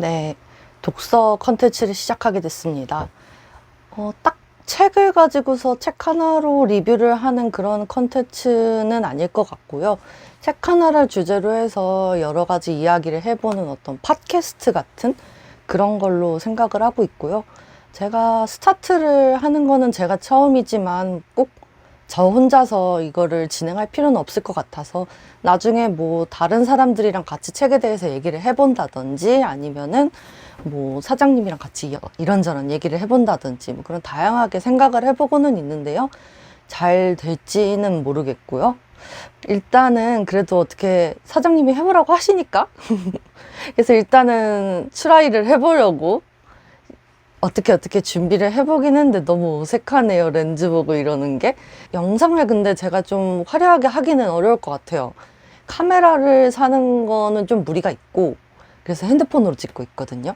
네, 독서 컨텐츠를 시작하게 됐습니다. 딱 책을 가지고서 책 하나로 리뷰를 하는 그런 컨텐츠는 아닐 것 같고요. 책 하나를 주제로 해서 여러 가지 이야기를 해보는 어떤 팟캐스트 같은 그런 걸로 생각을 하고 있고요. 제가 스타트를 하는 거는 제가 처음이지만 꼭 저 혼자서 이거를 진행할 필요는 없을 것 같아서 나중에 뭐 다른 사람들이랑 같이 책에 대해서 얘기를 해본다든지 아니면은 뭐 사장님이랑 같이 이런저런 얘기를 해본다든지 뭐 그런 다양하게 생각을 해보고는 있는데요. 잘 될지는 모르겠고요. 일단은 그래도 어떻게 사장님이 해보라고 하시니까 그래서 일단은 트라이를 해보려고 어떻게 준비를 해보긴 했는데 너무 어색하네요. 렌즈 보고 이러는 게. 영상을 근데 제가 좀 화려하게 하기는 어려울 것 같아요. 카메라를 사는 거는 좀 무리가 있고 그래서 핸드폰으로 찍고 있거든요.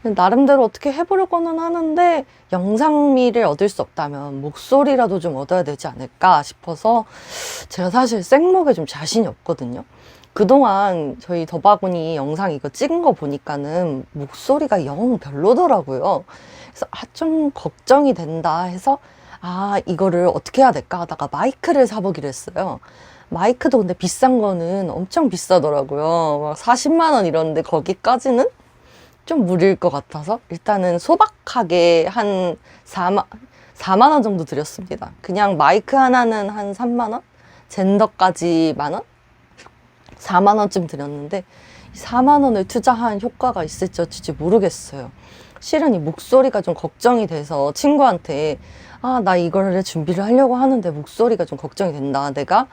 나름대로 어떻게 해보려고는 하는데 영상미를 얻을 수 없다면 목소리라도 좀 얻어야 되지 않을까 싶어서 제가 사실 생목에 좀 자신이 없거든요. 그동안 저희 더바구니 영상 이거 찍은 거 보니까는 목소리가 영 별로더라고요. 그래서 좀 걱정이 된다 해서 이거를 어떻게 해야 될까 하다가 마이크를 사보기로 했어요. 마이크도 근데 비싼 거는 엄청 비싸더라고요. 막 40만 원 이러는데 거기까지는 좀 무리일 것 같아서 일단은 소박하게 한 4만 원 정도 드렸습니다. 그냥 마이크 하나는 한 3만 원? 젠더까지 만 원? 4만 원쯤 드렸는데 4만 원을 투자한 효과가 있을지 어쩔지 모르겠어요. 실은 이 목소리가 좀 걱정이 돼서 친구한테 나 이거를 준비를 하려고 하는데 목소리가 좀 걱정이 된다. 내가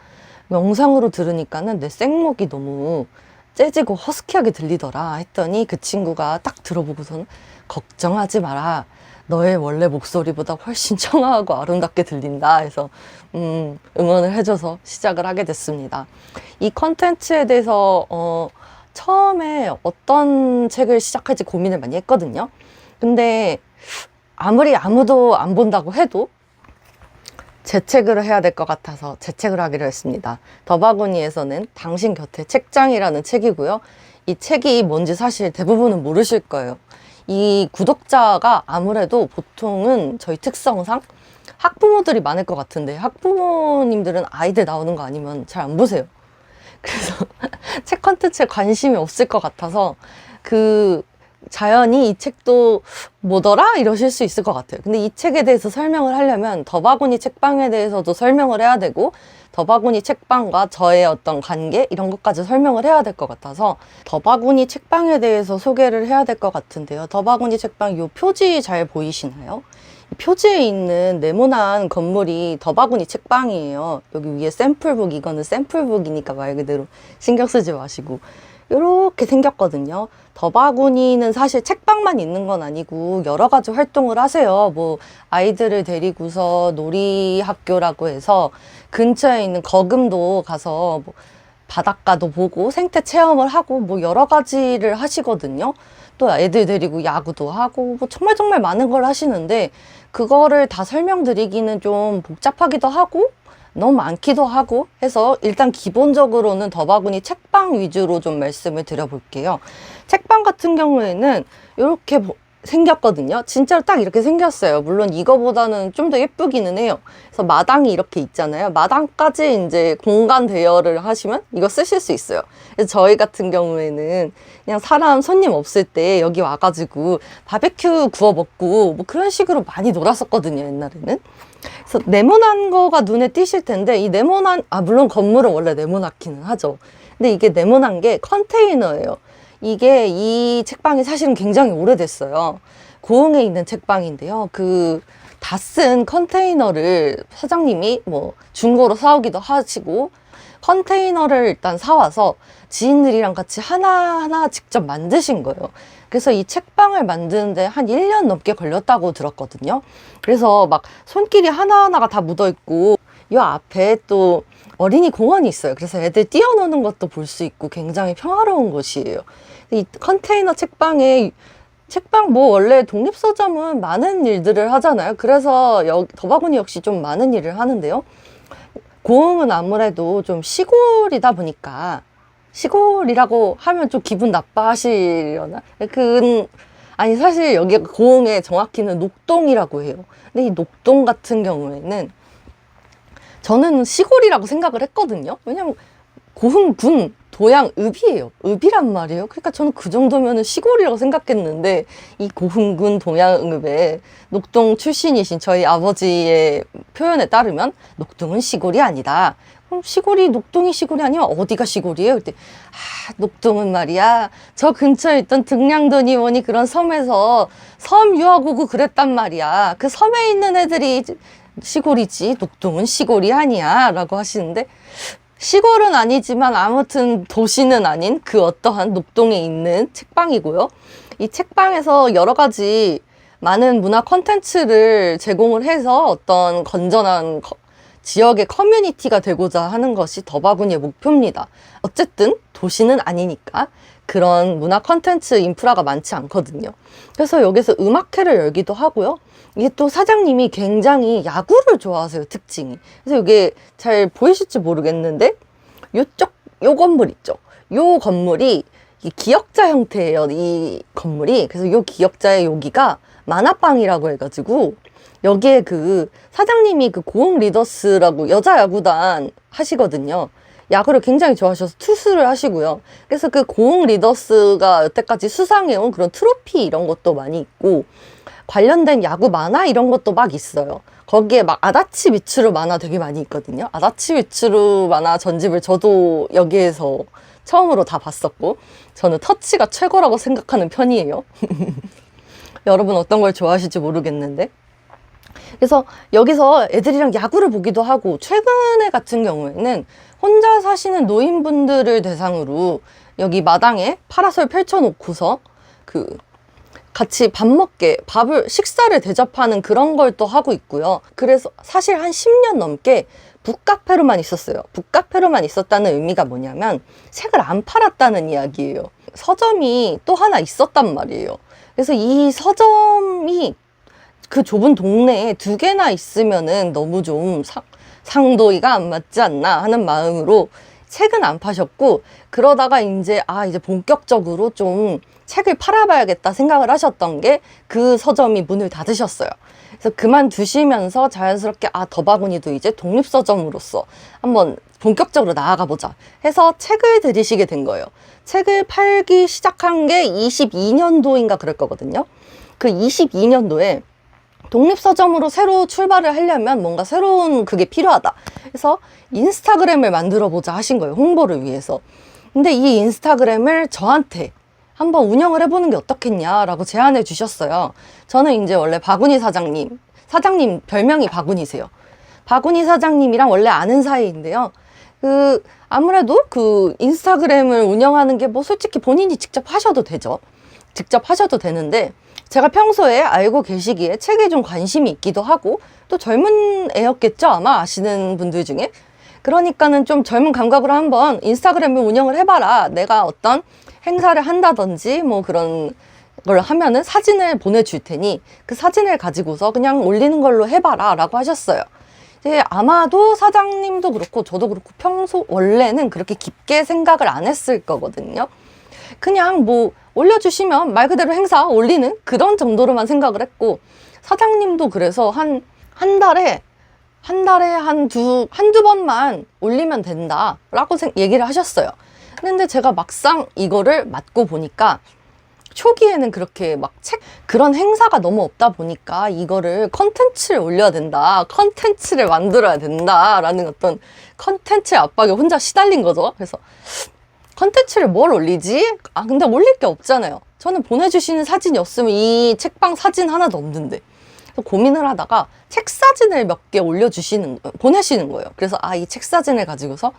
영상으로 들으니까는 내 생목이 너무 재지고 허스키하게 들리더라 했더니 그 친구가 딱 들어보고서는 걱정하지 마라. 너의 원래 목소리보다 훨씬 청아하고 아름답게 들린다 해서 응원을 해줘서 시작을 하게 됐습니다. 이 컨텐츠에 대해서 처음에 어떤 책을 시작할지 고민을 많이 했거든요. 근데 아무리 아무도 안 본다고 해도 제 책으로 해야 될 것 같아서 제 책으로 하기로 했습니다. 더바구니에서는 당신 곁에 책장이라는 책이고요. 이 책이 뭔지 사실 대부분은 모르실 거예요. 이 구독자가 아무래도 보통은 저희 특성상 학부모들이 많을 것 같은데 학부모님들은 아이들 나오는 거 아니면 잘 안 보세요. 그래서 책 컨텐츠에 관심이 없을 것 같아서 자연히 이 책도 뭐더라? 이러실 수 있을 것 같아요. 근데 이 책에 대해서 설명을 하려면 더바구니 책방에 대해서도 설명을 해야 되고 더바구니 책방과 저의 어떤 관계 이런 것까지 설명을 해야 될 것 같아서 더바구니 책방에 대해서 소개를 해야 될 것 같은데요. 더바구니 책방 요 표지 잘 보이시나요? 표지에 있는 네모난 건물이 더바구니 책방이에요. 여기 위에 샘플북, 이거는 샘플북이니까 말 그대로 신경 쓰지 마시고 이렇게 생겼거든요. 더바구니는 사실 책방만 있는 건 아니고 여러 가지 활동을 하세요. 뭐 아이들을 데리고서 놀이학교라고 해서 근처에 있는 거금도 가서 뭐 바닷가도 보고 생태 체험을 하고 뭐 여러 가지를 하시거든요. 또 애들 데리고 야구도 하고 뭐 정말 많은 걸 하시는데 그거를 다 설명드리기는 좀 복잡하기도 하고 너무 많기도 하고 해서 일단 기본적으로는 더바구니 책방 위주로 좀 말씀을 드려볼게요. 책방 같은 경우에는 이렇게 생겼거든요. 진짜로 딱 이렇게 생겼어요. 물론 이거보다는 좀 더 예쁘기는 해요. 그래서 마당이 이렇게 있잖아요. 마당까지 이제 공간 대여를 하시면 이거 쓰실 수 있어요. 그래서 저희 같은 경우에는 그냥 손님 없을 때 여기 와가지고 바베큐 구워 먹고 뭐 그런 식으로 많이 놀았었거든요, 옛날에는. 그래서 네모난 거가 눈에 띄실 텐데 이 네모난 물론 건물은 원래 네모나기는 하죠. 근데 이게 네모난 게 컨테이너예요. 이게 이 책방이 사실은 굉장히 오래됐어요. 고흥에 있는 책방인데요. 다 쓴 컨테이너를 사장님이 뭐 중고로 사오기도 하시고 컨테이너를 일단 사와서 지인들이랑 같이 하나하나 직접 만드신 거예요. 그래서 이 책방을 만드는데 한 1년 넘게 걸렸다고 들었거든요. 그래서 막 손길이 하나하나가 다 묻어있고 이 앞에 또 어린이 공원이 있어요. 그래서 애들 뛰어노는 것도 볼 수 있고 굉장히 평화로운 곳이에요. 이 컨테이너 책방 뭐 원래 독립서점은 많은 일들을 하잖아요. 그래서 더바구니 역시 좀 많은 일을 하는데요. 고흥은 아무래도 좀 시골이다 보니까 시골이라고 하면 좀 기분 나빠하시려나? 아니, 사실 여기가 고흥에 정확히는 녹동이라고 해요. 근데 이 녹동 같은 경우에는 저는 시골이라고 생각을 했거든요. 왜냐면 고흥군 도양 읍이에요. 읍이란 말이에요. 그러니까 저는 그 정도면은 시골이라고 생각했는데 이 고흥군 도양읍에 녹동 출신이신 저희 아버지의 표현에 따르면 녹동은 시골이 아니다. 그럼 녹동이 시골이 아니면 어디가 시골이에요? 그때 녹동은 말이야 저 근처에 있던 등량도니 뭐니 그런 섬에서 섬 유학 오고 그랬단 말이야. 그 섬에 있는 애들이 시골이지 녹동은 시골이 아니야 라고 하시는데, 시골은 아니지만 아무튼 도시는 아닌 그 어떠한 녹동에 있는 책방이고요. 이 책방에서 여러 가지 많은 문화 콘텐츠를 제공을 해서 어떤 건전한 지역의 커뮤니티가 되고자 하는 것이 더바구니의 목표입니다. 어쨌든 도시는 아니니까 그런 문화 콘텐츠 인프라가 많지 않거든요. 그래서 여기서 음악회를 열기도 하고요. 이게 또 사장님이 굉장히 야구를 좋아하세요, 특징이. 그래서 이게 잘 보이실지 모르겠는데 요 건물 있죠. 요 건물이 기역자 형태예요, 이 건물이. 그래서 요 기역자의 여기가 만화방이라고 해가지고 여기에 그 사장님이 그 고흥 리더스라고 여자 야구단 하시거든요. 야구를 굉장히 좋아하셔서 투수를 하시고요. 그래서 그 고흥 리더스가 여태까지 수상해온 그런 트로피 이런 것도 많이 있고, 관련된 야구 만화 이런 것도 막 있어요. 거기에 막 아다치 미츠루 만화 되게 많이 있거든요. 아다치 미츠루 만화 전집을 저도 여기에서 처음으로 다 봤었고, 저는 터치가 최고라고 생각하는 편이에요. 여러분 어떤 걸 좋아하실지 모르겠는데. 그래서 여기서 애들이랑 야구를 보기도 하고, 최근에 같은 경우에는 혼자 사시는 노인분들을 대상으로 여기 마당에 파라솔 펼쳐놓고서 같이 식사를 대접하는 그런 걸 또 하고 있고요. 그래서 사실 한 10년 넘게 북카페로만 있었어요. 북카페로만 있었다는 의미가 뭐냐면 책을 안 팔았다는 이야기예요. 서점이 또 하나 있었단 말이에요. 그래서 이 서점이 그 좁은 동네에 2개나 있으면은 너무 좀 상도이가 안 맞지 않나 하는 마음으로 책은 안 파셨고, 그러다가 이제 본격적으로 좀 책을 팔아봐야겠다 생각을 하셨던 게 그 서점이 문을 닫으셨어요. 그래서 그만두시면서 자연스럽게 더바구니도 이제 독립서점으로서 한번 본격적으로 나아가 보자 해서 책을 들이시게 된 거예요. 책을 팔기 시작한 게 22년도인가 그럴 거거든요. 그 22년도에 독립서점으로 새로 출발을 하려면 뭔가 새로운 그게 필요하다. 그래서 인스타그램을 만들어 보자 하신 거예요, 홍보를 위해서. 근데 이 인스타그램을 저한테 한번 운영을 해보는 게 어떻겠냐라고 제안을 주셨어요. 저는 이제 원래 바구니 사장님 별명이 바구니세요. 바구니 사장님이랑 원래 아는 사이인데요. 아무래도 그 인스타그램을 운영하는 게 뭐 솔직히 본인이 직접 하셔도 되죠. 직접 하셔도 되는데, 제가 평소에 알고 계시기에 책에 좀 관심이 있기도 하고, 또 젊은 애였겠죠, 아마 아시는 분들 중에. 그러니까는 좀 젊은 감각으로 한번 인스타그램을 운영을 해봐라. 내가 어떤 행사를 한다든지 뭐 그런 걸 하면은 사진을 보내줄 테니 그 사진을 가지고서 그냥 올리는 걸로 해봐라 라고 하셨어요. 이제 아마도 사장님도 그렇고 저도 그렇고 원래는 그렇게 깊게 생각을 안 했을 거거든요. 그냥 뭐 올려주시면 말 그대로 행사 올리는 그런 정도로만 생각을 했고, 사장님도 그래서 한 달에 한두 번만 올리면 된다라고 얘기를 하셨어요. 근데 제가 막상 이거를 맡고 보니까 초기에는 그렇게 막 그런 행사가 너무 없다 보니까 이거를 컨텐츠를 올려야 된다, 컨텐츠를 만들어야 된다라는 어떤 컨텐츠의 압박에 혼자 시달린 거죠. 그래서 컨텐츠를 뭘 올리지? 근데 올릴 게 없잖아요. 저는 보내주시는 사진이 없으면 이 책방 사진 하나도 없는데. 그래서 고민을 하다가 책 사진을 몇 개 보내시는 거예요. 그래서 이 책 사진을 가지고서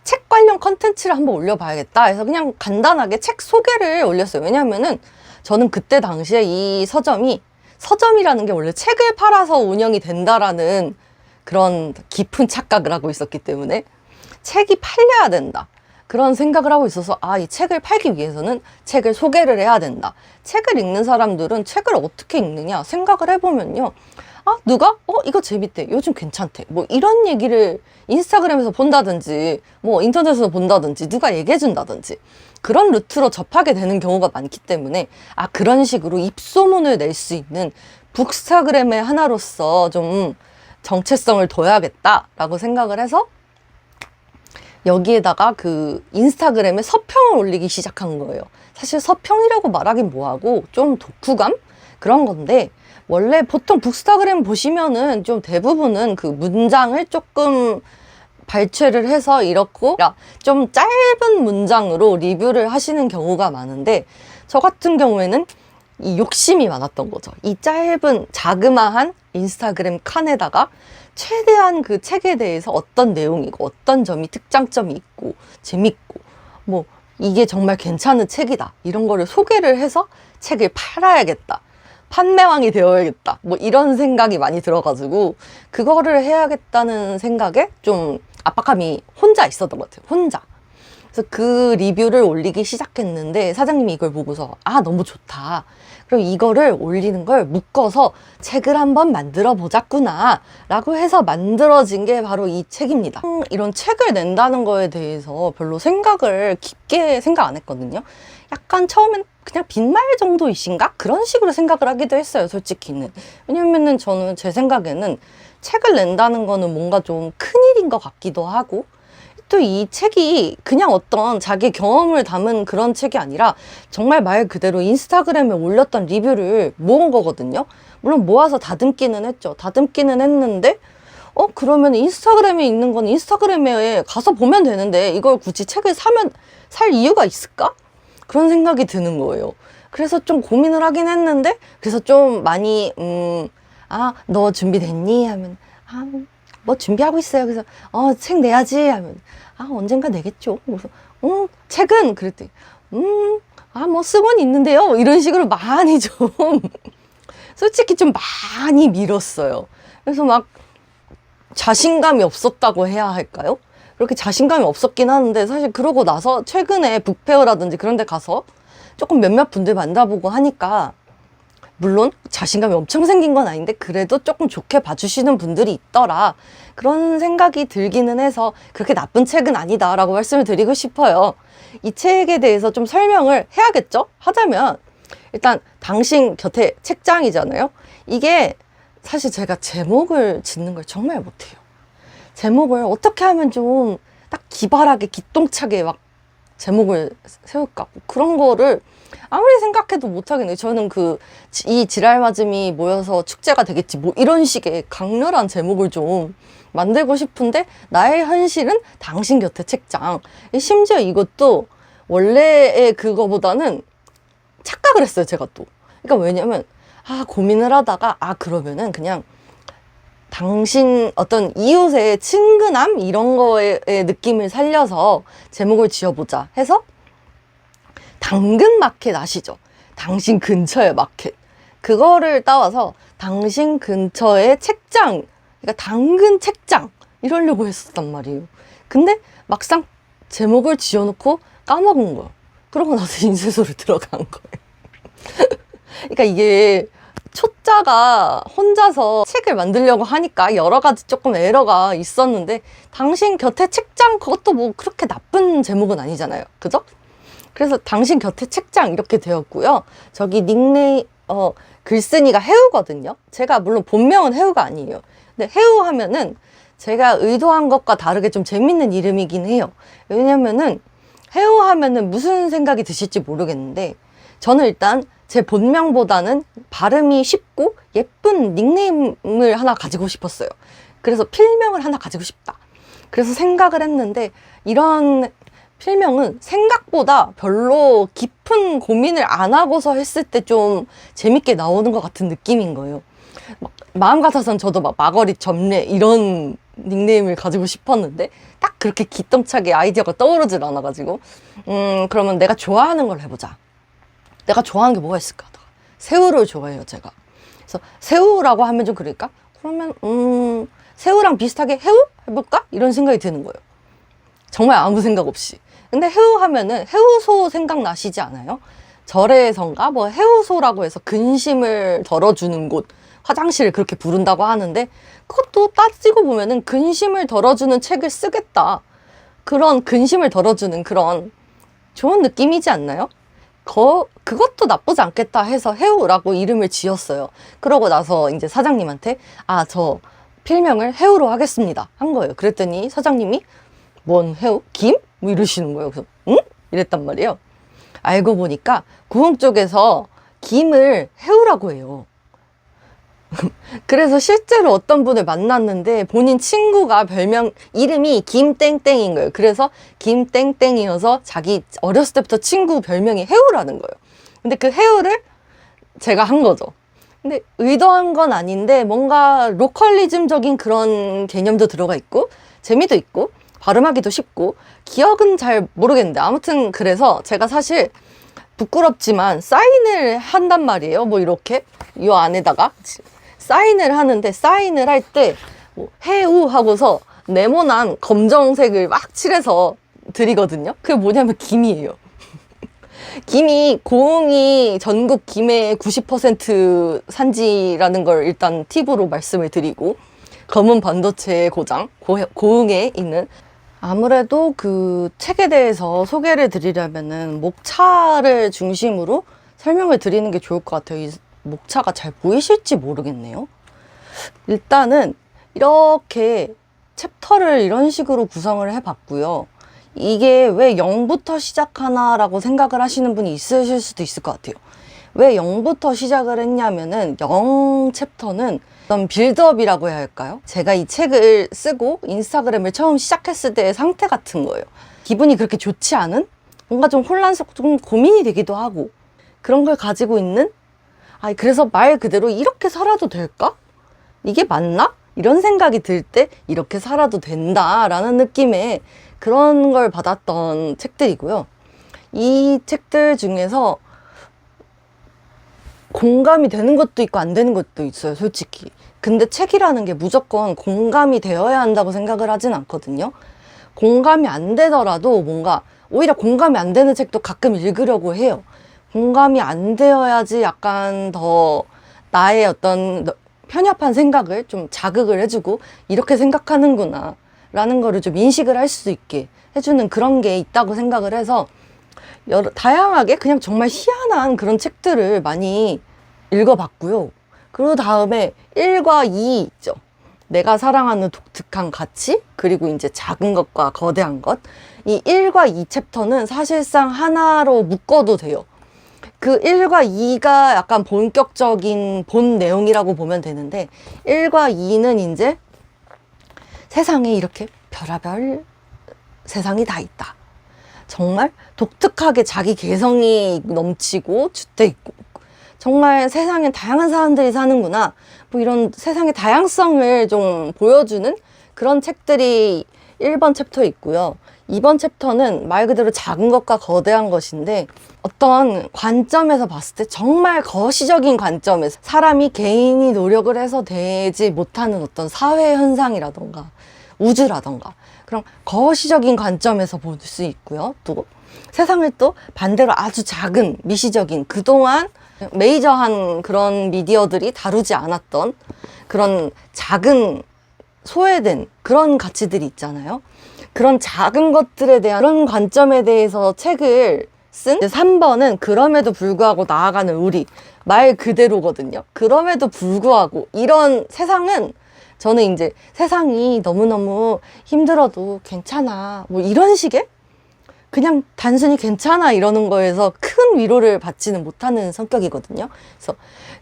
책 관련 컨텐츠를 한번 올려봐야겠다 해서 그냥 간단하게 책 소개를 올렸어요. 왜냐면은 저는 그때 당시에 이 서점이라는 게 원래 책을 팔아서 운영이 된다라는 그런 깊은 착각을 하고 있었기 때문에 책이 팔려야 된다, 그런 생각을 하고 있어서 이 책을 팔기 위해서는 책을 소개를 해야 된다. 책을 읽는 사람들은 책을 어떻게 읽느냐 생각을 해보면요, 아, 누가? 이거 재밌대. 요즘 괜찮대. 뭐 이런 얘기를 인스타그램에서 본다든지, 뭐 인터넷에서 본다든지, 누가 얘기해준다든지, 그런 루트로 접하게 되는 경우가 많기 때문에, 아, 그런 식으로 입소문을 낼 수 있는 북스타그램의 하나로서 좀 정체성을 둬야겠다라고 생각을 해서, 여기에다가 그 인스타그램에 서평을 올리기 시작한 거예요. 사실 서평이라고 말하긴 뭐하고, 좀 독후감? 그런 건데, 원래 보통 북스타그램 보시면은 좀 대부분은 그 문장을 조금 발췌를 해서 이렇고 좀 짧은 문장으로 리뷰를 하시는 경우가 많은데, 저 같은 경우에는 이 욕심이 많았던 거죠. 이 짧은 자그마한 인스타그램 칸에다가 최대한 그 책에 대해서 어떤 내용이고 어떤 점이 특장점이 있고 재밌고 뭐 이게 정말 괜찮은 책이다 이런 거를 소개를 해서 책을 팔아야겠다, 판매왕이 되어야겠다, 뭐 이런 생각이 많이 들어가지고 그거를 해야겠다는 생각에 좀 압박감이 혼자 있었던 것 같아요. 혼자. 그래서 그 리뷰를 올리기 시작했는데 사장님이 이걸 보고서 아, 너무 좋다, 그럼 이거를 올리는 걸 묶어서 책을 한번 만들어 보자꾸나 라고 해서 만들어진 게 바로 이 책입니다. 이런 책을 낸다는 거에 대해서 별로 생각을 깊게 생각 안 했거든요. 약간 처음엔 그냥 빈말 정도이신가? 그런 식으로 생각을 하기도 했어요, 솔직히는. 왜냐면은 저는 제 생각에는 책을 낸다는 거는 뭔가 좀 큰일인 것 같기도 하고, 또 이 책이 그냥 어떤 자기 경험을 담은 그런 책이 아니라 정말 말 그대로 인스타그램에 올렸던 리뷰를 모은 거거든요. 물론 모아서 다듬기는 했죠. 다듬기는 했는데 그러면 인스타그램에 있는 건 인스타그램에 가서 보면 되는데 이걸 굳이 책을 살 이유가 있을까? 그런 생각이 드는 거예요. 그래서 좀 고민을 하긴 했는데, 그래서 좀 많이 아, 너 준비됐니? 하면 뭐 준비하고 있어요. 그래서 책 내야지 하면 언젠가 내겠죠. 그래서 책은 그랬더니 뭐 쓰고는 있는데요. 이런 식으로 많이 좀 솔직히 좀 많이 밀었어요. 그래서 막 자신감이 없었다고 해야 할까요? 그렇게 자신감이 없었긴 하는데, 사실 그러고 나서 최근에 북페어라든지 그런 데 가서 조금 몇몇 분들 만나보고 하니까 물론 자신감이 엄청 생긴 건 아닌데 그래도 조금 좋게 봐주시는 분들이 있더라, 그런 생각이 들기는 해서 그렇게 나쁜 책은 아니다 라고 말씀을 드리고 싶어요. 이 책에 대해서 좀 설명을 해야겠죠? 하자면 일단 당신 곁에 책장이잖아요. 이게 사실 제가 제목을 짓는 걸 정말 못해요. 제목을 어떻게 하면 좀 딱 기발하게 기똥차게 막 제목을 세울까, 그런 거를 아무리 생각해도 못하겠네요. 저는 이 지랄맞음이 모여서 축제가 되겠지 뭐 이런 식의 강렬한 제목을 좀 만들고 싶은데, 나의 현실은 당신 곁에 책장. 심지어 이것도 원래의 그거보다는 착각을 했어요, 제가 또. 그러니까 왜냐면 고민을 하다가 그러면은 그냥 당신 어떤 이웃의 친근함 이런 거의 느낌을 살려서 제목을 지어보자 해서 당근마켓 아시죠? 당신 근처의 마켓. 그거를 따와서 당신 근처의 책장, 그러니까 당근 책장 이러려고 했었단 말이에요. 근데 막상 제목을 지어놓고 까먹은 거예요. 그러고 나서 인쇄소를 들어간 거예요. 그러니까 이게 초짜가 혼자서 책을 만들려고 하니까 여러 가지 조금 에러가 있었는데, 당신 곁에 책장 그것도 뭐 그렇게 나쁜 제목은 아니잖아요. 그죠? 그래서 당신 곁에 책장 이렇게 되었고요. 저기 닉네임 글쓴이가 해우거든요. 제가 물론 본명은 해우가 아니에요. 근데 해우 하면은 제가 의도한 것과 다르게 좀 재밌는 이름이긴 해요. 왜냐면은 해우 하면은 무슨 생각이 드실지 모르겠는데, 저는 일단 제 본명보다는 발음이 쉽고 예쁜 닉네임을 하나 가지고 싶었어요. 그래서 필명을 하나 가지고 싶다. 그래서 생각을 했는데, 이런 필명은 생각보다 별로 깊은 고민을 안 하고서 했을 때 좀 재밌게 나오는 것 같은 느낌인 거예요. 마음 같아서는 저도 막 마거리 점례 이런 닉네임을 가지고 싶었는데 딱 그렇게 기똥차게 아이디어가 떠오르질 않아가지고 그러면 내가 좋아하는 걸 해보자. 내가 좋아하는 게 뭐가 있을까? 새우를 좋아해요, 제가. 그래서 새우라고 하면 좀 그럴까? 그러면 새우랑 비슷하게 해우? 해볼까? 이런 생각이 드는 거예요. 정말 아무 생각 없이. 근데 해우 하면은 해우소 생각나시지 않아요? 절에선가 뭐 해우소라고 해서 근심을 덜어주는 곳 화장실을 그렇게 부른다고 하는데, 그것도 따지고 보면은 근심을 덜어주는 책을 쓰겠다, 그런 근심을 덜어주는 그런 좋은 느낌이지 않나요? 그것도 나쁘지 않겠다 해서 해우라고 이름을 지었어요. 그러고 나서 이제 사장님한테 저 필명을 해우로 하겠습니다 한 거예요. 그랬더니 사장님이 뭔 해우? 김? 뭐 이러시는 거예요. 그래서 응? 이랬단 말이에요. 알고 보니까 구흥 쪽에서 김을 해우라고 해요. 그래서 실제로 어떤 분을 만났는데 본인 친구가 별명 이름이 김땡땡인 거예요. 그래서 김땡땡이어서 자기 어렸을 때부터 친구 별명이 해우라는 거예요. 근데 그 해우를 제가 한 거죠. 근데 의도한 건 아닌데 뭔가 로컬리즘적인 그런 개념도 들어가 있고 재미도 있고 발음하기도 쉽고 기억은 잘 모르겠는데, 아무튼 그래서 제가 사실 부끄럽지만 사인을 한단 말이에요. 뭐 이렇게 이 안에다가 사인을 하는데, 사인을 할 때 해우 하고서 네모난 검정색을 막 칠해서 드리거든요. 그게 뭐냐면 김이에요. 김이, 고흥이 전국 김의 90% 산지라는 걸 일단 팁으로 말씀을 드리고, 검은 반도체의 고장, 고흥에 있는, 아무래도 그 책에 대해서 소개를 드리려면은 목차를 중심으로 설명을 드리는 게 좋을 것 같아요. 이 목차가 잘 보이실지 모르겠네요. 일단은 이렇게 챕터를 이런 식으로 구성을 해봤고요. 이게 왜 0부터 시작하나라고 생각을 하시는 분이 있으실 수도 있을 것 같아요. 왜 0부터 시작을 했냐면은 0 챕터는 어떤 빌드업이라고 해야 할까요? 제가 이 책을 쓰고 인스타그램을 처음 시작했을 때의 상태 같은 거예요. 기분이 그렇게 좋지 않은? 뭔가 좀 혼란스럽고 좀 고민이 되기도 하고, 그런 걸 가지고 있는? 그래서 말 그대로 이렇게 살아도 될까? 이게 맞나? 이런 생각이 들 때 이렇게 살아도 된다라는 느낌의 그런 걸 받았던 책들이고요. 이 책들 중에서 공감이 되는 것도 있고 안 되는 것도 있어요, 솔직히. 근데 책이라는 게 무조건 공감이 되어야 한다고 생각을 하진 않거든요. 공감이 안 되더라도 뭔가 오히려 공감이 안 되는 책도 가끔 읽으려고 해요. 공감이 안 되어야지 약간 더 나의 어떤 편협한 생각을 좀 자극을 해주고, 이렇게 생각하는구나 라는 거를 좀 인식을 할 수 있게 해주는 그런 게 있다고 생각을 해서 다양하게 그냥 정말 희한한 그런 책들을 많이 읽어봤고요. 그리고 다음에 1과 2 있죠. 내가 사랑하는 독특한 가치, 그리고 이제 작은 것과 거대한 것. 이 1과 2 챕터는 사실상 하나로 묶어도 돼요. 그 1과 2가 약간 본격적인 본 내용이라고 보면 되는데, 1과 2는 이제 세상에 이렇게 별의별 세상이 다 있다. 정말 독특하게 자기 개성이 넘치고 주택있고, 정말 세상에 다양한 사람들이 사는구나, 뭐 이런 세상의 다양성을 좀 보여주는 그런 책들이 1번 챕터에 있고요. 2번 챕터는 말 그대로 작은 것과 거대한 것인데, 어떤 관점에서 봤을 때 정말 거시적인 관점에서 사람이 개인이 노력을 해서 되지 못하는 어떤 사회 현상이라던가 우주라던가 그런 거시적인 관점에서 볼 수 있고요. 또 세상을 또 반대로 아주 작은 미시적인, 그동안 메이저한 그런 미디어들이 다루지 않았던 그런 작은 소외된 그런 가치들이 있잖아요. 그런 작은 것들에 대한 그런 관점에 대해서 책을 쓴 3번은 그럼에도 불구하고 나아가는 우리, 말 그대로거든요. 그럼에도 불구하고 이런 세상은, 저는 이제 세상이 너무너무 힘들어도 괜찮아, 뭐 이런 식의 그냥 단순히 괜찮아 이러는 거에서 큰 위로를 받지는 못하는 성격이거든요. 그래서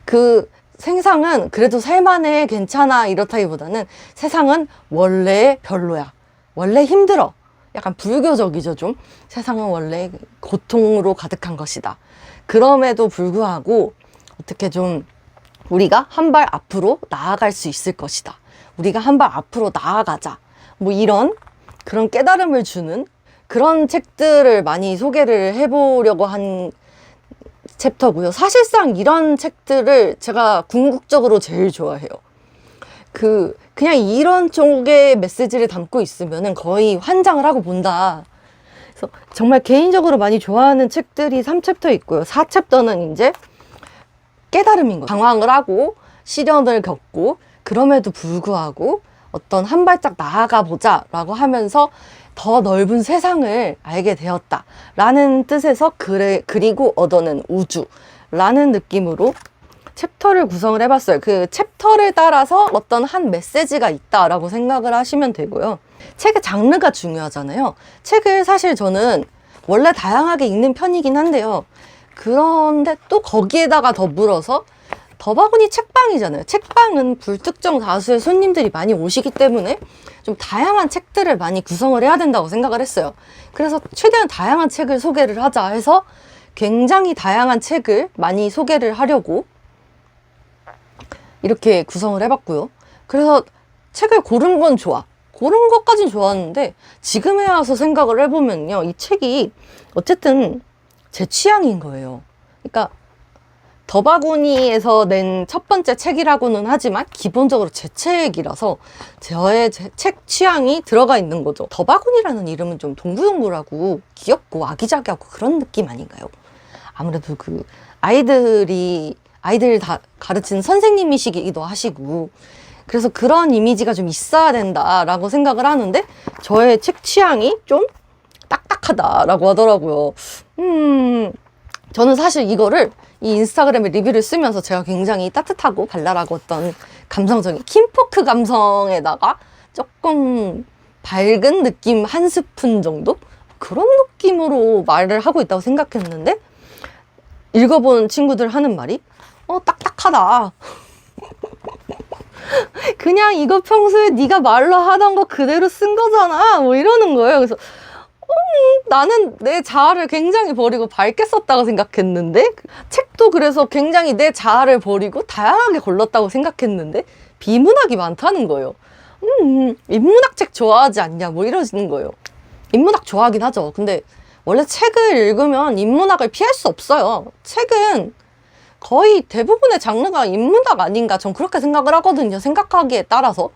그 세상은 그래도 살만해, 괜찮아 이렇다기보다는 세상은 원래 별로야, 원래 힘들어, 약간 불교적이죠. 좀 세상은 원래 고통으로 가득한 것이다. 그럼에도 불구하고 어떻게 좀 우리가 한 발 앞으로 나아갈 수 있을 것이다. 우리가 한 발 앞으로 나아가자. 뭐 이런 그런 깨달음을 주는 그런 책들을 많이 소개를 해보려고 한 챕터고요. 사실상 이런 책들을 제가 궁극적으로 제일 좋아해요. 그냥 이런 쪽의 메시지를 담고 있으면은 거의 환장을 하고 본다. 그래서 정말 개인적으로 많이 좋아하는 책들이 3챕터 있고요. 4챕터는 이제 깨달음인 거예요. 방황을 하고 시련을 겪고 그럼에도 불구하고 어떤 한 발짝 나아가 보자 라고 하면서 더 넓은 세상을 알게 되었다 라는 뜻에서 그리고 얻어낸 우주 라는 느낌으로 챕터를 구성을 해봤어요. 그 챕터를 따라서 어떤 한 메시지가 있다라고 생각을 하시면 되고요. 책의 장르가 중요하잖아요. 책을 사실 저는 원래 다양하게 읽는 편이긴 한데요. 그런데 또 거기에다가 더불어서 더바구니 책방이잖아요. 책방은 불특정 다수의 손님들이 많이 오시기 때문에 좀 다양한 책들을 많이 구성을 해야 된다고 생각을 했어요. 그래서 최대한 다양한 책을 소개를 하자 해서 굉장히 다양한 책을 많이 소개를 하려고 이렇게 구성을 해봤고요. 그래서 책을 고른 건 좋아. 고른 것까진 좋았는데 지금에 와서 생각을 해보면요. 이 책이 어쨌든 제 취향인 거예요. 그러니까 더바구니에서 낸 첫 번째 책이라고는 하지만 기본적으로 제 책이라서 저의 책 취향이 들어가 있는 거죠. 더바구니라는 이름은 좀 동글동글하고 귀엽고 아기자기하고 그런 느낌 아닌가요? 아무래도 그 아이들 다 가르치는 선생님이시기도 하시고 그래서 그런 이미지가 좀 있어야 된다라고 생각을 하는데 저의 책 취향이 좀 딱딱하다라고 하더라고요. 저는 사실 이거를 이 인스타그램에 리뷰를 쓰면서 제가 굉장히 따뜻하고 발랄하고 어떤 감성적인 킴포크 감성에다가 조금 밝은 느낌 한 스푼 정도? 그런 느낌으로 말을 하고 있다고 생각했는데 읽어본 친구들 하는 말이 딱딱하다. 그냥 이거 평소에 네가 말로 하던 거 그대로 쓴 거잖아. 뭐 이러는 거예요. 그래서 나는 내 자아를 굉장히 버리고 밝게 썼다고 생각했는데 책도 그래서 굉장히 내 자아를 버리고 다양하게 골랐다고 생각했는데 비문학이 많다는 거예요. 인문학 책 좋아하지 않냐 뭐 이러시는 거예요. 인문학 좋아하긴 하죠. 근데 원래 책을 읽으면 인문학을 피할 수 없어요. 책은 거의 대부분의 장르가 인문학 아닌가 전 그렇게 생각을 하거든요. 생각하기에 따라서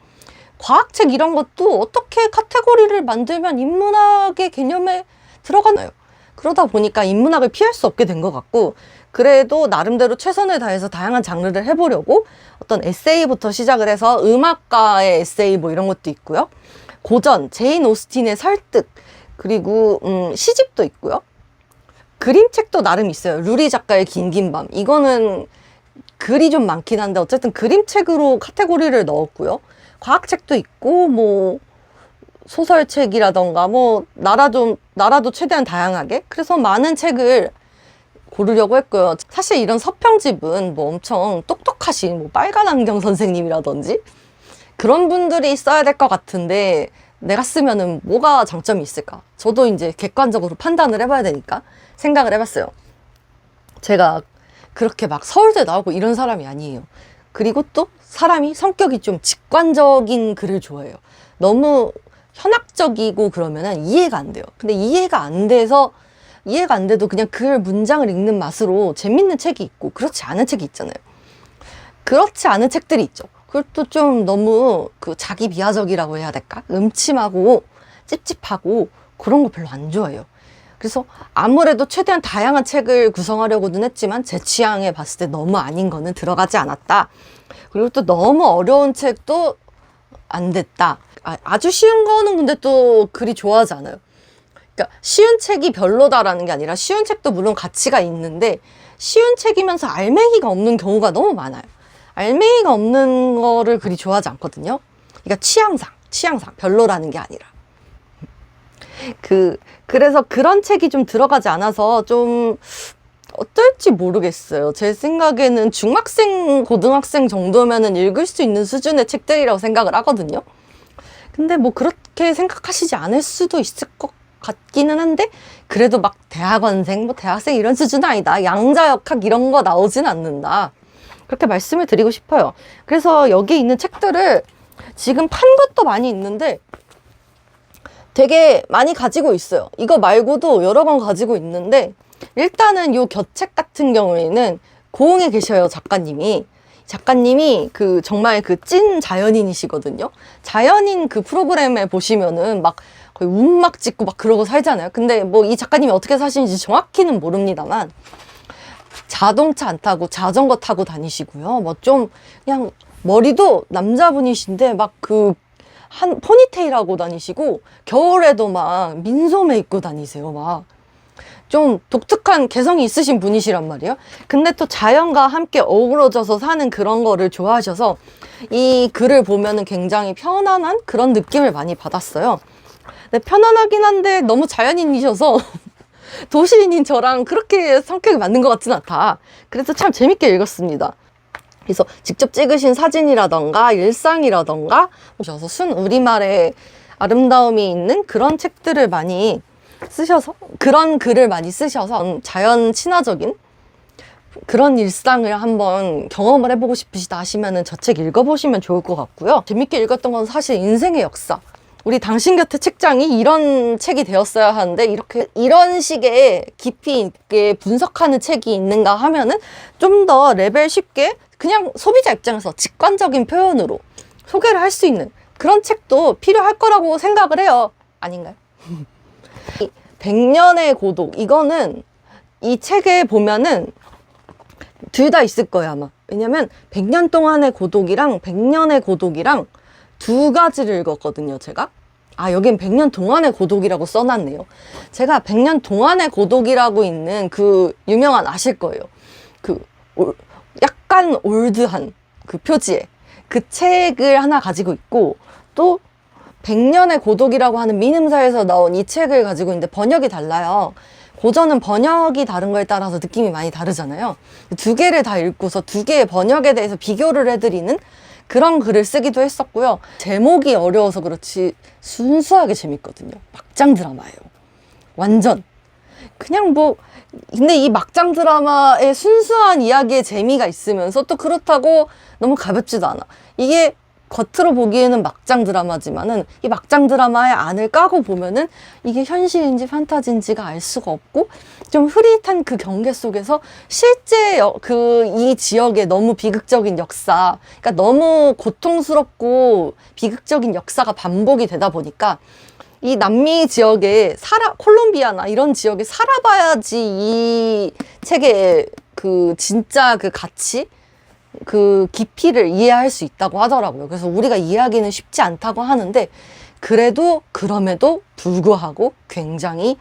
과학책 이런 것도 어떻게 카테고리를 만들면 인문학의 개념에 들어가나요? 그러다 보니까 인문학을 피할 수 없게 된 것 같고 그래도 나름대로 최선을 다해서 다양한 장르를 해보려고 어떤 에세이부터 시작을 해서 음악가의 에세이 뭐 이런 것도 있고요. 고전, 제인 오스틴의 설득 그리고 시집도 있고요. 그림책도 나름 있어요. 루리 작가의 긴긴 밤. 이거는 글이 좀 많긴 한데 어쨌든 그림책으로 카테고리를 넣었고요. 과학책도 있고 뭐 소설책이라던가 뭐 나라도 최대한 다양하게 그래서 많은 책을 고르려고 했고요. 사실 이런 서평집은 뭐 엄청 똑똑하신 뭐 빨간 안경 선생님이라든지 그런 분들이 써야 될 것 같은데 내가 쓰면은 뭐가 장점이 있을까? 저도 이제 객관적으로 판단을 해봐야 되니까 생각을 해봤어요. 제가 그렇게 막 서울대 나오고 이런 사람이 아니에요. 그리고 또 사람이 성격이 좀 직관적인 글을 좋아해요. 너무 현학적이고 그러면은 이해가 안 돼요. 근데 이해가 안 돼도 그냥 글 문장을 읽는 맛으로 재밌는 책이 있고 그렇지 않은 책이 있잖아요. 그렇지 않은 책들이 있죠. 그것도 좀 너무 그 자기 비하적이라고 해야 될까? 음침하고 찝찝하고 그런 거 별로 안 좋아해요. 그래서 아무래도 최대한 다양한 책을 구성하려고는 했지만 제 취향에 봤을 때 너무 아닌 거는 들어가지 않았다. 그리고 또 너무 어려운 책도 안 됐다. 아주 쉬운 거는 근데 또 글이 좋아하지 않아요. 그러니까 쉬운 책이 별로다라는 게 아니라 쉬운 책도 물론 가치가 있는데 쉬운 책이면서 알맹이가 없는 경우가 너무 많아요. 알맹이가 없는 거를 그리 좋아하지 않거든요. 그러니까 취향상 별로라는 게 아니라 그래서 그런 책이 좀 들어가지 않아서 좀 어떨지 모르겠어요. 제 생각에는 중학생, 고등학생 정도면은 읽을 수 있는 수준의 책들이라고 생각을 하거든요. 근데 뭐 그렇게 생각하시지 않을 수도 있을 것 같기는 한데 그래도 막 대학원생, 뭐 대학생 이런 수준은 아니다. 양자역학 이런 거 나오진 않는다. 그렇게 말씀을 드리고 싶어요. 그래서 여기 있는 책들을 지금 판 것도 많이 있는데 되게 많이 가지고 있어요. 이거 말고도 여러 권 가지고 있는데 일단은 요 곁책 같은 경우에는 고흥에 계셔요. 작가님이 그 정말 그 찐 자연인이시거든요. 자연인 그 프로그램에 보시면은 막 거의 움막 짓고 막 그러고 살잖아요. 근데 뭐 이 작가님이 어떻게 사시는지 정확히는 모릅니다만 자동차 안 타고 자전거 타고 다니시고요. 뭐 좀 그냥 머리도 남자분이신데 막 한 포니테일 하고 다니시고 겨울에도 막 민소매 입고 다니세요. 막 좀 독특한 개성이 있으신 분이시란 말이에요. 근데 또 자연과 함께 어우러져서 사는 그런 거를 좋아하셔서 이 글을 보면은 굉장히 편안한 그런 느낌을 많이 받았어요. 근데 편안하긴 한데 너무 자연인이셔서 도시인인 저랑 그렇게 성격이 맞는 것 같진 않다. 그래서 참 재밌게 읽었습니다. 그래서 직접 찍으신 사진이라던가 일상이라던가 오셔서 순 우리말의 아름다움이 있는 그런 책들을 많이 쓰셔서 그런 글을 많이 쓰셔서 자연 친화적인 그런 일상을 한번 경험을 해보고 싶으시다 하시면은 저 책 읽어보시면 좋을 것 같고요. 재밌게 읽었던 건 사실 인생의 역사. 우리 당신 곁에 책장이 이런 책이 되었어야 하는데 이런 식의 깊이 있게 분석하는 책이 있는가 하면은 좀 더 레벨 쉽게 그냥 소비자 입장에서 직관적인 표현으로 소개를 할 수 있는 그런 책도 필요할 거라고 생각을 해요. 아닌가요? 100년의 고독. 이거는 이 책에 보면은 둘 다 있을 거예요, 아마. 왜냐면 100년 동안의 고독이랑 100년의 고독이랑 두 가지를 읽었거든요, 제가. 아, 여긴 100년 동안의 고독이라고 써놨네요. 제가 100년 동안의 고독이라고 있는 그 유명한 아실 거예요. 약간 올드한 그 표지에 그 책을 하나 가지고 있고 또 100년의 고독이라고 하는 민음사에서 나온 이 책을 가지고 있는데 번역이 달라요. 고전은 번역이 다른 거에 따라서 느낌이 많이 다르잖아요. 두 개를 다 읽고서 두 개의 번역에 대해서 비교를 해드리는 그런 글을 쓰기도 했었고요. 제목이 어려워서 그렇지 순수하게 재밌거든요. 막장 드라마예요. 완전. 그냥 근데 이 막장 드라마의 순수한 이야기의 재미가 있으면서 또 그렇다고 너무 가볍지도 않아. 이게 겉으로 보기에는 막장 드라마지만은 이 막장 드라마의 안을 까고 보면은 이게 현실인지 판타지인지가 알 수가 없고 좀 흐릿한 그 경계 속에서 실제 이 지역의 너무 비극적인 역사, 그러니까 너무 고통스럽고 비극적인 역사가 반복이 되다 보니까 이 남미 지역에 콜롬비아나 이런 지역에 살아봐야지 이 책의 진짜 가치, 깊이를 이해할 수 있다고 하더라고요. 그래서 우리가 이해하기는 쉽지 않다고 하는데 그럼에도 불구하고 굉장히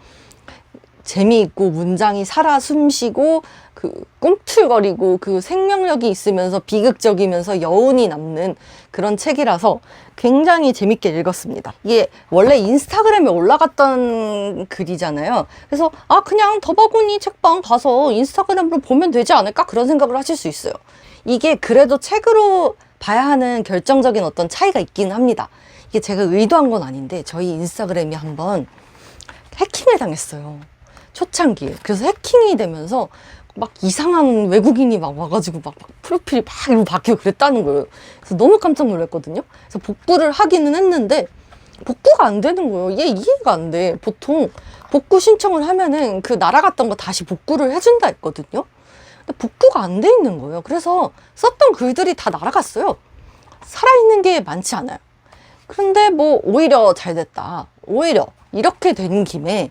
재미있고 문장이 살아 숨쉬고 꿈틀거리고 생명력이 있으면서 비극적이면서 여운이 남는 그런 책이라서 굉장히 재밌게 읽었습니다. 이게 원래 인스타그램에 올라갔던 글이잖아요. 그래서 그냥 더바구니 책방 가서 인스타그램으로 보면 되지 않을까? 그런 생각을 하실 수 있어요. 이게 그래도 책으로 봐야 하는 결정적인 어떤 차이가 있긴 합니다. 이게 제가 의도한 건 아닌데 저희 인스타그램이 한번 해킹을 당했어요. 초창기에. 그래서 해킹이 되면서 막 이상한 외국인이 막 와가지고 막 프로필이 막 이러고 바뀌고 그랬다는 거예요. 그래서 너무 깜짝 놀랐거든요. 그래서 복구를 하기는 했는데 복구가 안 되는 거예요. 얘 이해가 안 돼. 보통 복구 신청을 하면은 날아갔던 거 다시 복구를 해준다 했거든요. 근데 복구가 안 돼 있는 거예요. 그래서 썼던 글들이 다 날아갔어요. 살아있는 게 많지 않아요. 그런데 오히려 잘 됐다. 오히려 이렇게 된 김에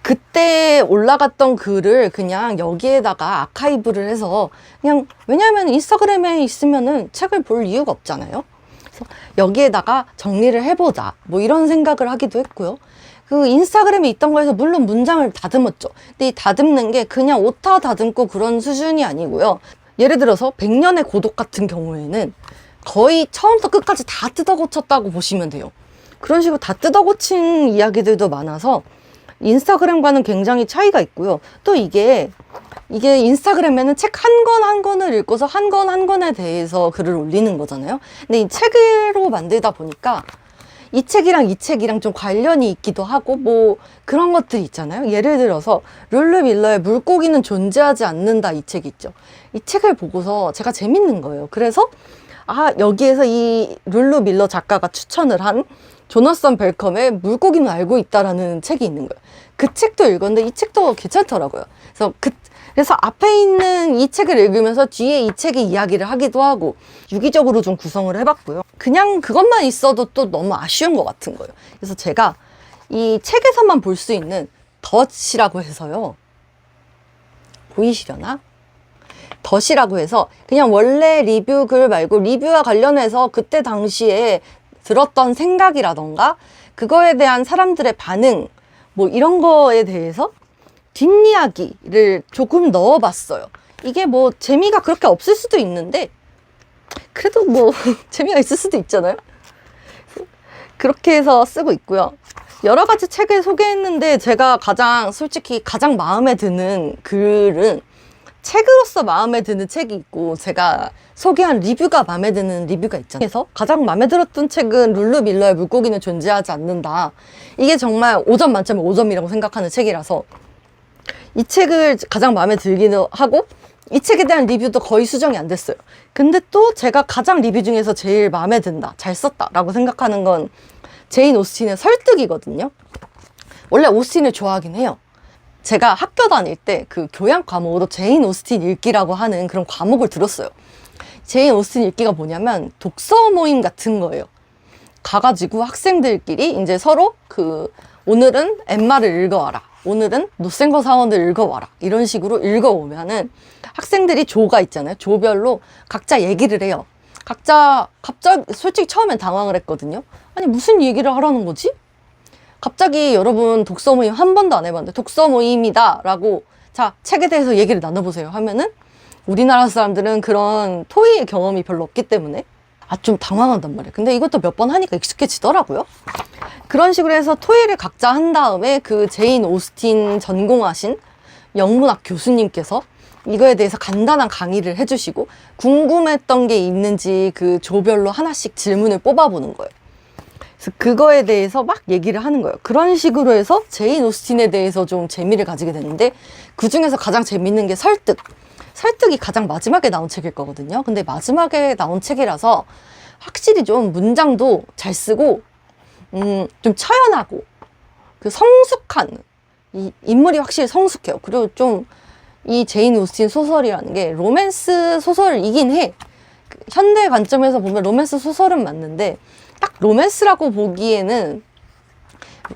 그때 올라갔던 글을 그냥 여기에다가 아카이브를 해서 그냥 왜냐하면 인스타그램에 있으면은 책을 볼 이유가 없잖아요. 그래서 여기에다가 정리를 해보자 이런 생각을 하기도 했고요. 인스타그램에 있던 거에서 물론 문장을 다듬었죠. 근데 이 다듬는 게 그냥 오타 다듬고 그런 수준이 아니고요. 예를 들어서 100년의 고독 같은 경우에는 거의 처음부터 끝까지 다 뜯어고쳤다고 보시면 돼요. 그런 식으로 다 뜯어고친 이야기들도 많아서 인스타그램과는 굉장히 차이가 있고요. 또 이게 인스타그램에는 책 한 권 한 권을 읽고서 한 권 한 권에 대해서 글을 올리는 거잖아요. 근데 이 책으로 만들다 보니까 이 책이랑 좀 관련이 있기도 하고 그런 것들이 있잖아요. 예를 들어서 룰루 밀러의 물고기는 존재하지 않는다 이 책 있죠. 이 책을 보고서 제가 재밌는 거예요. 그래서 여기에서 이 룰루 밀러 작가가 추천을 한 조나선 벨컴의 물고기는 알고 있다라는 책이 있는 거예요. 그 책도 읽었는데 이 책도 괜찮더라고요. 그래서 앞에 있는 이 책을 읽으면서 뒤에 이 책의 이야기를 하기도 하고 유기적으로 좀 구성을 해봤고요. 그냥 그것만 있어도 또 너무 아쉬운 것 같은 거예요. 그래서 제가 이 책에서만 볼 수 있는 덫이라고 해서요. 보이시려나? 덫이라고 해서 그냥 원래 리뷰 글 말고 리뷰와 관련해서 그때 당시에 들었던 생각이라던가 그거에 대한 사람들의 반응 뭐 이런 거에 대해서 뒷이야기를 조금 넣어봤어요. 이게 뭐 재미가 그렇게 없을 수도 있는데 그래도 뭐 재미가 있을 수도 있잖아요. 그렇게 해서 쓰고 있고요. 여러 가지 책을 소개했는데 제가 솔직히 가장 마음에 드는 글은 책으로서 마음에 드는 책이 있고 제가 소개한 리뷰가 마음에 드는 리뷰가 있잖아요. 그래서 가장 마음에 들었던 책은 룰루 밀러의 물고기는 존재하지 않는다. 이게 정말 5점 만점에 5점이라고 생각하는 책이라서 이 책을 가장 마음에 들기도 하고 이 책에 대한 리뷰도 거의 수정이 안 됐어요. 근데 또 제가 가장 리뷰 중에서 제일 마음에 든다, 잘 썼다 라고 생각하는 건 제인 오스틴의 설득이거든요. 원래 오스틴을 좋아하긴 해요. 제가 학교 다닐 때 그 교양 과목으로 제인 오스틴 읽기라고 하는 그런 과목을 들었어요. 제인 오스틴 읽기가 뭐냐면 독서 모임 같은 거예요. 가가지고 학생들끼리 이제 서로 오늘은 엠마를 읽어와라. 오늘은 노생거 사원을 읽어와라. 이런 식으로 읽어오면은 학생들이 조가 있잖아요. 조별로 각자 얘기를 해요. 갑자기 솔직히 처음엔 당황을 했거든요. 아니 무슨 얘기를 하라는 거지? 갑자기 여러분 독서 모임 한 번도 안 해봤는데 독서 모임이다 라고 자 책에 대해서 얘기를 나눠보세요 하면은 우리나라 사람들은 그런 토의의 경험이 별로 없기 때문에 좀 당황한단 말이에요. 근데 이것도 몇 번 하니까 익숙해지더라고요. 그런 식으로 해서 토의를 각자 한 다음에 그 제인 오스틴 전공하신 영문학 교수님께서 이거에 대해서 간단한 강의를 해주시고 궁금했던 게 있는지 그 조별로 하나씩 질문을 뽑아보는 거예요. 그래서 그거에 대해서 막 얘기를 하는 거예요. 그런 식으로 해서 제인 오스틴에 대해서 좀 재미를 가지게 되는데 그 중에서 가장 재밌는 게 설득이 가장 마지막에 나온 책일 거거든요. 근데 마지막에 나온 책이라서 확실히 좀 문장도 잘 쓰고 좀 처연하고 그 성숙한 이 인물이 확실히 성숙해요. 그리고 좀 이 제인 오스틴 소설이라는 게 로맨스 소설이긴 해. 현대 관점에서 보면 로맨스 소설은 맞는데 딱 로맨스라고 보기에는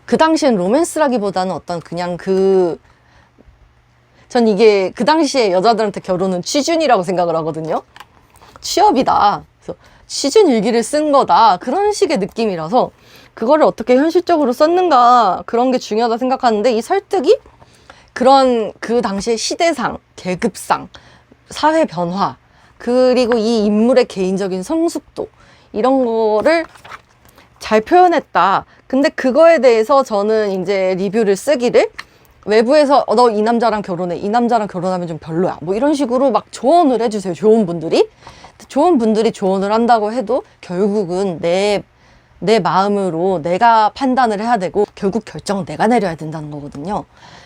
그 당시엔 로맨스라기보다는 어떤 그냥 전 이게 그 당시에 여자들한테 결혼은 취준이라고 생각을 하거든요. 취업이다. 그래서 취준 일기를 쓴 거다. 그런 식의 느낌이라서 그거를 어떻게 현실적으로 썼는가 그런 게 중요하다 생각하는데 이 설득이 그런 그 당시의 시대상, 계급상, 사회 변화 그리고 이 인물의 개인적인 성숙도 이런 거를 잘 표현했다. 근데 그거에 대해서 저는 이제 리뷰를 쓰기를 외부에서 너 이 남자랑 결혼해. 이 남자랑 결혼하면 좀 별로야. 뭐 이런 식으로 막 조언을 해주세요. 좋은 분들이 조언을 한다고 해도 결국은 내 마음으로 내가 판단을 해야 되고 결국 결정은 내가 내려야 된다는 거거든요.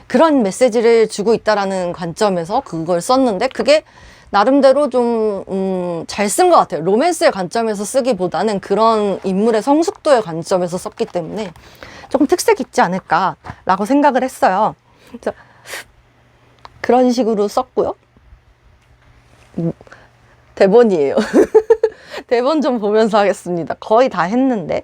그런 메시지를 주고 있다라는 관점에서 그걸 썼는데 그게 나름대로 좀 잘 쓴 것 같아요. 로맨스의 관점에서 쓰기보다는 그런 인물의 성숙도의 관점에서 썼기 때문에 조금 특색 있지 않을까라고 생각을 했어요. 그래서 그런 식으로 썼고요. 대본이에요. 대본 좀 보면서 하겠습니다. 거의 다 했는데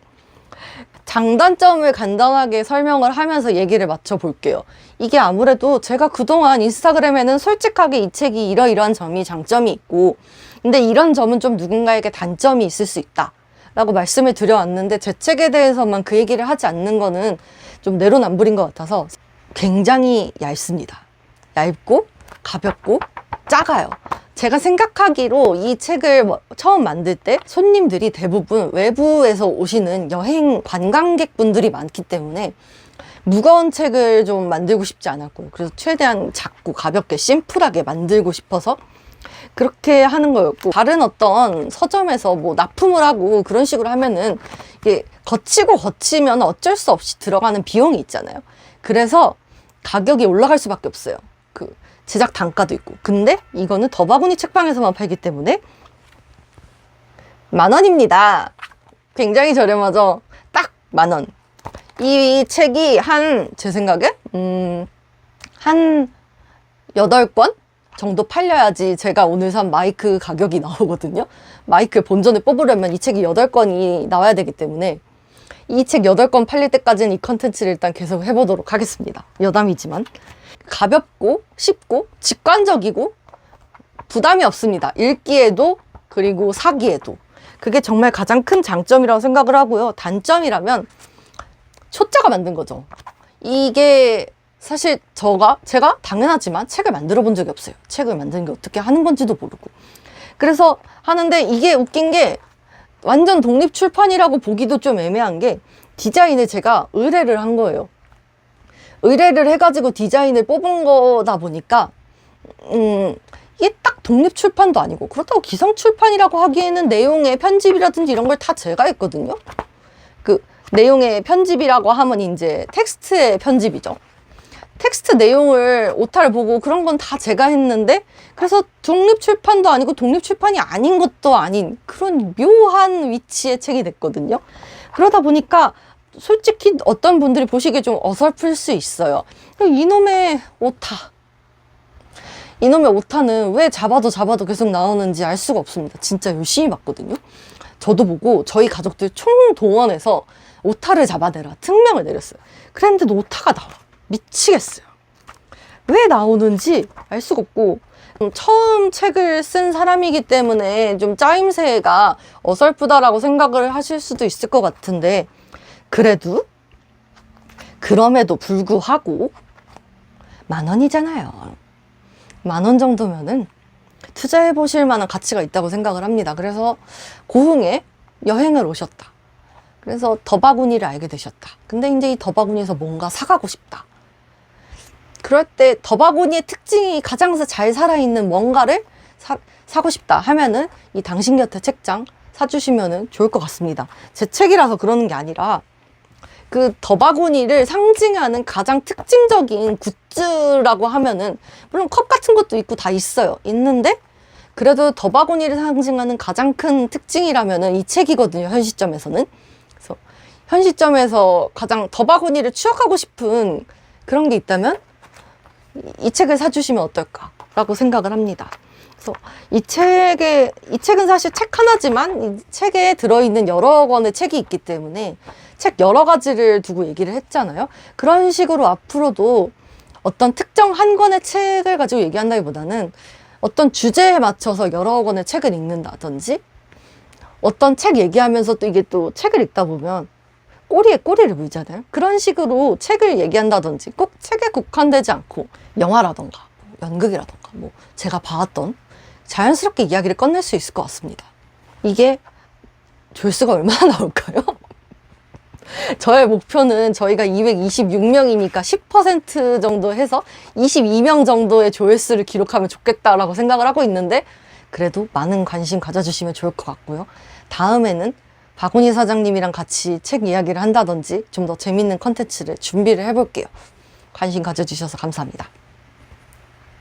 장단점을 간단하게 설명을 하면서 얘기를 맞춰볼게요. 이게 아무래도 제가 그동안 인스타그램에는 솔직하게 이 책이 이러이러한 점이 장점이 있고 근데 이런 점은 좀 누군가에게 단점이 있을 수 있다 라고 말씀을 드려왔는데 제 책에 대해서만 그 얘기를 하지 않는 거는 좀 내로남불인 것 같아서 굉장히 얇습니다. 얇고 가볍고 작아요. 제가 생각하기로 이 책을 처음 만들 때 손님들이 대부분 외부에서 오시는 여행 관광객분들이 많기 때문에 무거운 책을 좀 만들고 싶지 않았고요. 그래서 최대한 작고 가볍게 심플하게 만들고 싶어서 그렇게 하는 거였고 다른 어떤 서점에서 뭐 납품을 하고 그런 식으로 하면은 이게 거치면 어쩔 수 없이 들어가는 비용이 있잖아요. 그래서 가격이 올라갈 수밖에 없어요. 그 제작 단가도 있고. 근데 이거는 더바구니 책방에서만 팔기 때문에 10,000원입니다. 굉장히 저렴하죠? 딱 10,000원. 이 책이 제 생각에 한 8권 정도 팔려야지 제가 오늘 산 마이크 가격이 나오거든요. 마이크 본전을 뽑으려면 이 책이 8권이 나와야 되기 때문에 이 책 8권 팔릴 때까지는 이 컨텐츠를 일단 계속 해보도록 하겠습니다. 여담이지만. 가볍고 쉽고 직관적이고 부담이 없습니다. 읽기에도 그리고 사기에도. 그게 정말 가장 큰 장점이라고 생각을 하고요. 단점이라면 초짜가 만든 거죠. 이게 사실 제가 당연하지만 책을 만들어 본 적이 없어요. 책을 만드는 게 어떻게 하는 건지도 모르고. 그래서 하는데 이게 웃긴 게 완전 독립 출판이라고 보기도 좀 애매한 게 디자인을 제가 의뢰를 한 거예요. 의뢰를 해가지고 디자인을 뽑은 거다 보니까 이게 딱 독립 출판도 아니고 그렇다고 기성 출판이라고 하기에는 내용의 편집이라든지 이런 걸 다 제가 했거든요. 그 내용의 편집이라고 하면 이제 텍스트의 편집이죠. 텍스트 내용을 오타를 보고 그런 건 다 제가 했는데 그래서 독립 출판도 아니고 독립 출판이 아닌 것도 아닌 그런 묘한 위치의 책이 됐거든요. 그러다 보니까 솔직히 어떤 분들이 보시기에 좀 어설플 수 있어요. 이놈의 오타는 왜 잡아도 계속 나오는지 알 수가 없습니다. 진짜 열심히 봤거든요. 저도 보고 저희 가족들 총동원해서 오타를 잡아내라 특명을 내렸어요. 그랬는데도 오타가 나와. 미치겠어요. 왜 나오는지 알 수가 없고 처음 책을 쓴 사람이기 때문에 좀 짜임새가 어설프다라고 생각을 하실 수도 있을 것 같은데 그럼에도 불구하고 10,000원이잖아요. 10,000원 정도면은 투자해 보실 만한 가치가 있다고 생각을 합니다. 그래서 고흥에 여행을 오셨다. 그래서 더바구니를 알게 되셨다. 근데 이제 이 더바구니에서 뭔가 사가고 싶다. 그럴 때 더바구니의 특징이 가장 잘 살아있는 뭔가를 사고 싶다 하면은 이 당신 곁에 책장 사주시면은 좋을 것 같습니다. 제 책이라서 그러는 게 아니라 그 더바구니를 상징하는 가장 특징적인 굿즈라고 하면은 물론 컵 같은 것도 있고 다 있는데 그래도 더바구니를 상징하는 가장 큰 특징이라면은 이 책이거든요. 현 시점에서는. 그래서 현 시점에서 가장 더바구니를 추억하고 싶은 그런 게 있다면 이 책을 사주시면 어떨까라고 생각을 합니다. 그래서 이 책은 사실 책 하나지만 이 책에 들어있는 여러 권의 책이 있기 때문에 책 여러 가지를 두고 얘기를 했잖아요. 그런 식으로 앞으로도 어떤 특정 한 권의 책을 가지고 얘기한다기보다는 어떤 주제에 맞춰서 여러 권의 책을 읽는다든지 어떤 책 얘기하면서 또 이게 또 책을 읽다 보면 꼬리에 꼬리를 물잖아요. 그런 식으로 책을 얘기한다든지 꼭 책에 국한되지 않고 영화라던가 연극이라던가 뭐 제가 봐왔던 자연스럽게 이야기를 꺼낼 수 있을 것 같습니다. 이게 조회수가 얼마나 나올까요? 저의 목표는 저희가 226명이니까 10% 정도 해서 22명 정도의 조회수를 기록하면 좋겠다라고 생각을 하고 있는데 그래도 많은 관심 가져주시면 좋을 것 같고요. 다음에는 바구니 사장님이랑 같이 책 이야기를 한다든지 좀 더 재밌는 컨텐츠를 준비를 해볼게요. 관심 가져주셔서 감사합니다.